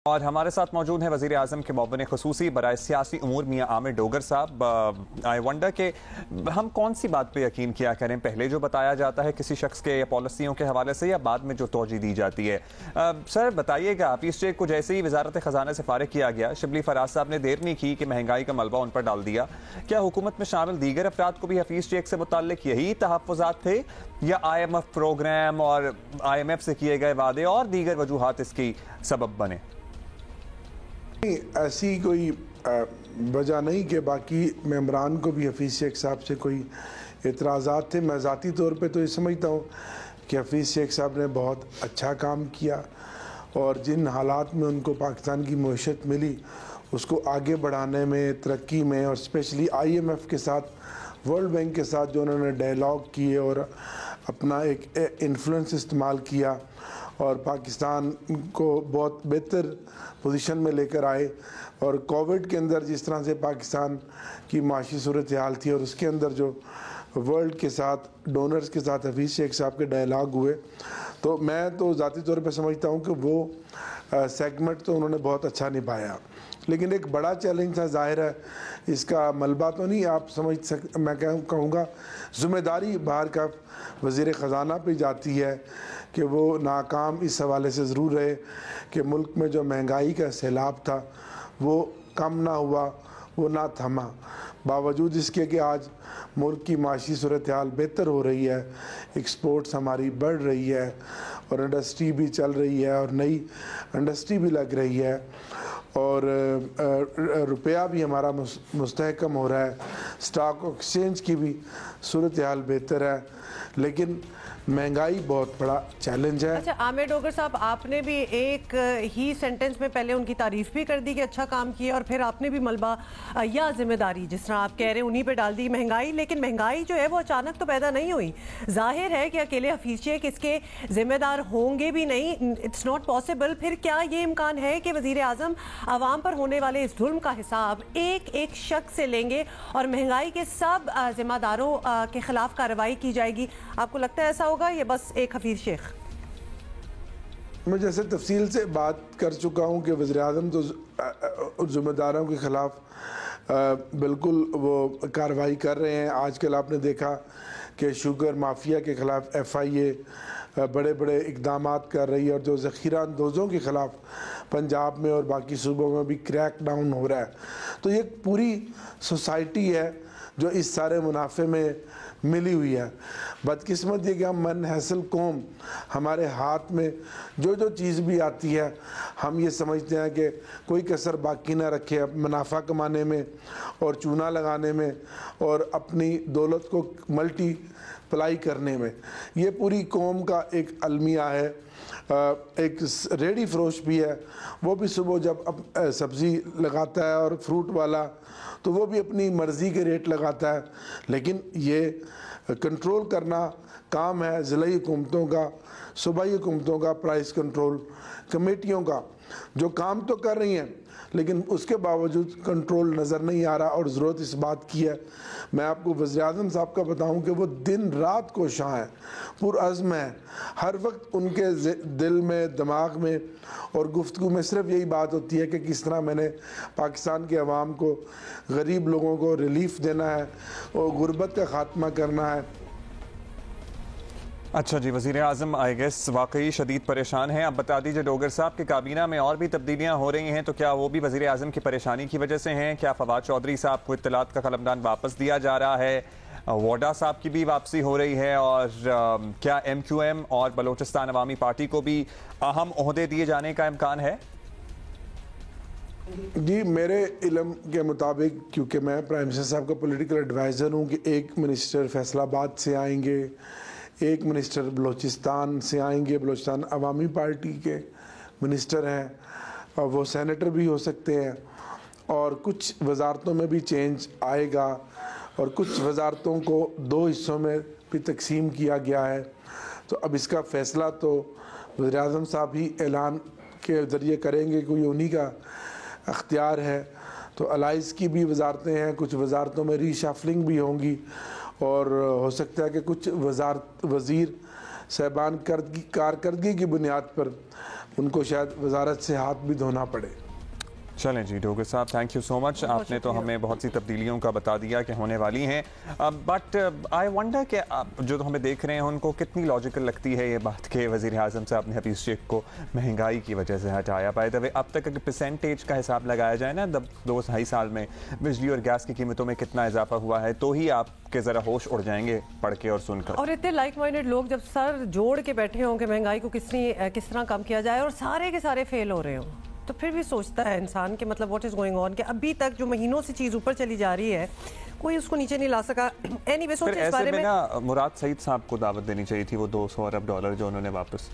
और हमारे साथ मौजूद हैं वज़ीर आज़म के मुअव्विन ख़ुसूसी बराए सियासी उमूर मियाँ आमिर डोगर साहब। आई वंडर के हम कौन सी बात पे यकीन किया करें, पहले जो बताया जाता है किसी शख्स के या पॉलिसियों के हवाले से, या बाद में जो तोजी दी जाती है। सर बताइएगा, हफीज़ शेख को जैसे ही वज़ारत ख़जाना से फारिग किया गया, शिबली फराज साहब ने देर नहीं की कि महंगाई का मलबा उन पर डाल दिया। क्या हुकूमत में शामिल दीगर अफराद को भी हफीज़ शेख से मुताल्लिक यही तहफ़्फ़ुज़ात थे, या IMF प्रोग्राम और IMF से किए गए वादे और दीगर वजूहात इसकी सबब बने? ऐसी कोई वजह नहीं कि बाकी मेंबरान को भी हफीज़ शेख साहब से कोई एतराज़ात थे। मैं ज़ाती तौर पे तो ये समझता हूँ कि हफीज़ शेख साहब ने बहुत अच्छा काम किया और जिन हालात में उनको पाकिस्तान की मईशत मिली उसको आगे बढ़ाने में, तरक्की में, और स्पेशली IMF के साथ, वर्ल्ड बैंक के साथ जो उन्होंने डायलॉग किए और अपना एक इन्फ्लुएंस इस्तेमाल किया और पाकिस्तान को बहुत बेहतर पोजीशन में लेकर आए। और कोविड के अंदर जिस तरह से पाकिस्तान की माशी सूरत हाल थी और उसके अंदर जो वर्ल्ड के साथ, डोनर्स के साथ हफीज़ शेख साहब के डायलॉग हुए, तो मैं तो ज़ाती तौर पे समझता हूँ कि वो सेगमेंट तो उन्होंने बहुत अच्छा निभाया। लेकिन एक बड़ा चैलेंज था, जाहिर है इसका मलबा तो नहीं आप मैं कहूँगा ज़िम्मेदारी बाहर का वज़ीर ख़जाना पे जाती है कि वो नाकाम इस हवाले से ज़रूर रहे कि मुल्क में जो महंगाई का सैलाब था वो कम ना हुआ, वो ना थमा। बावजूद इसके कि आज मुल्क की माशी सूरत हाल बेहतर हो रही है, एक्सपोर्ट्स हमारी बढ़ रही है और इंडस्ट्री भी चल रही है और नई इंडस्ट्री भी लग रही है और रुपया भी हमारा मुस्तहकम हो रहा है, स्टॉक एक्सचेंज की भी सूरत हाल बेहतर है, लेकिन महंगाई बहुत बड़ा चैलेंज है। अच्छा आमिर डोगर साहब, आपने भी एक ही सेंटेंस में पहले उनकी तारीफ भी कर दी कि अच्छा काम किया, और फिर आपने भी मलबा या जिम्मेदारी जिस तरह आप कह रहे हैं उन्हीं पे डाल दी महंगाई। लेकिन महंगाई जो है वो अचानक तो पैदा नहीं हुई। जाहिर है कि अकेले हफीज़ शेख इसके जिम्मेदार होंगे भी नहीं, इट्स नॉट पॉसिबल। फिर क्या ये इम्कान है कि वज़ीर आज़म आवाम पर होने वाले इस जुल्म का हिसाब एक एक शख्स से लेंगे और महंगाई के सब जिम्मेदारों के खिलाफ कार्रवाई की जाएगी? आपको लगता है ऐसा होगा, ये बस एक हफीज़ शेख? मैं जैसे तफसील से बात कर चुका हूँ कि वज़ीर आज़म तो ज़िम्मेदारों के ख़िलाफ़ बिल्कुल वो कार्रवाई कर रहे हैं। आजकल आपने देखा कि शुगर माफिया के ख़िलाफ़ FIA बड़े बड़े इकदाम कर रही है और जो ज़ख़ीरा अंदोज़ों के ख़िलाफ़ पंजाब में और बाकी सूबों में भी क्रैक डाउन हो रहा है। तो ये पूरी सोसाइटी है जो इस सारे मुनाफे में मिली हुई है। बदकिस्मत ये कि हम मन हैसल कौम, हमारे हाथ में जो जो चीज़ भी आती है हम ये समझते हैं कि कोई कसर बाकी ना रखे मुनाफा कमाने में और चूना लगाने में और अपनी दौलत को मल्टीप्लाई करने में। ये पूरी कौम का एक अलमिया है। एक रेडी फरोश भी है, वो भी सुबह जब सब्ज़ी लगाता है और फ्रूट वाला, तो वो भी अपनी मर्ज़ी के रेट लगाता है। लेकिन ये कंट्रोल करना काम है ज़िलाई हुकूमतों का, सूबाई हुकूमतों का, प्राइस कंट्रोल कमेटियों का, जो काम तो कर रही हैं लेकिन उसके बावजूद कंट्रोल नज़र नहीं आ रहा। और ज़रूरत इस बात की है, मैं आपको वज़ीर आज़म साहब का बताऊं कि वो दिन रात कोशां हैं, पुरअज़्म है। हर वक्त उनके दिल में, दिमाग में और गुफ्तगू में सिर्फ यही बात होती है कि किस तरह मैंने पाकिस्तान के अवाम को, गरीब लोगों को रिलीफ देना है और गुर्बत का ख़ात्मा करना है। अच्छा जी, वज़ीर आज़म आई गेस वाकई शदीद परेशान हैं। अब बता दीजिए डोगर साहब के काबीना में और भी तब्दीलियाँ हो रही हैं, तो क्या वो भी वज़ीर आज़म की परेशानी की वजह से हैं? क्या फवाद चौधरी साहब को इत्तलात का कलमदान वापस दिया जा रहा है? वोडा साहब की भी वापसी हो रही है, और क्या MQM और बलोचिस्तान अवामी पार्टी को भी अहम ओहदे दिए जाने का इम्कान है? जी, मेरे इल्म के मुताबिक, क्योंकि मैं प्राइम मिनिस्टर साहब का पॉलिटिकल एडवाइज़र हूँ, कि एक मिनिस्टर फैसलाबाद से आएंगे, एक मिनिस्टर बलोचिस्तान से आएंगे, बलोचिस्तान अवामी पार्टी के मिनिस्टर हैं और वो सेनेटर भी हो सकते हैं, और कुछ वजारतों में भी चेंज आएगा और कुछ वजारतों को 2 हिस्सों में भी तकसीम किया गया है। तो अब इसका फ़ैसला तो वज़ीर आज़म साहब ही ऐलान के ज़रिए करेंगे, कोई उन्हीं का अख्तियार है। तो अलाइज़ की भी वजारतें हैं, कुछ वजारतों में रीशफलिंग भी होंगी और हो सकता है कि कुछ वज़ीर साहबान कारकर्दगी की बुनियाद पर उनको शायद वजारत से हाथ भी धोना पड़े। चलें जी डोगर साहब, थैंक यू सो मच। आपने तो हमें बहुत सी तब्दीलियों का बता दिया कि होने वाली हैं, बट आई वंडर कि जो तो हमें देख रहे हैं उनको कितनी लॉजिकल लगती है ये बात कि वज़ीर आज़म साहब ने हफीज़ शेख को महंगाई की वजह से हटाया। बाय द वे अब तक अगर परसेंटेज का हिसाब लगाया जाए ना, 2-2.5 साल में बिजली और गैस की कीमतों में कितना इजाफा हुआ है, तो ही आपके ज़रा होश उड़ जाएंगे पढ़ के और सुनकर। और इतने लाइक माइंडेड लोग जब सर जोड़ के बैठे हों कि महंगाई को किस तरह कम किया जाए और सारे के सारे फेल हो रहे हों, तो फिर भी सोचता है इंसान कि मतलब व्हाट इज गोइंग ऑन, कि अभी तक जो महीनों से चीज ऊपर चली जा रही है कोई उसको नीचे नहीं ला सका। एनीवे सोचिए इस बारे में ना मुराद सईद साहब को दावत देनी चाहिए थी, वो $200 अरब जो उन्होंने वापस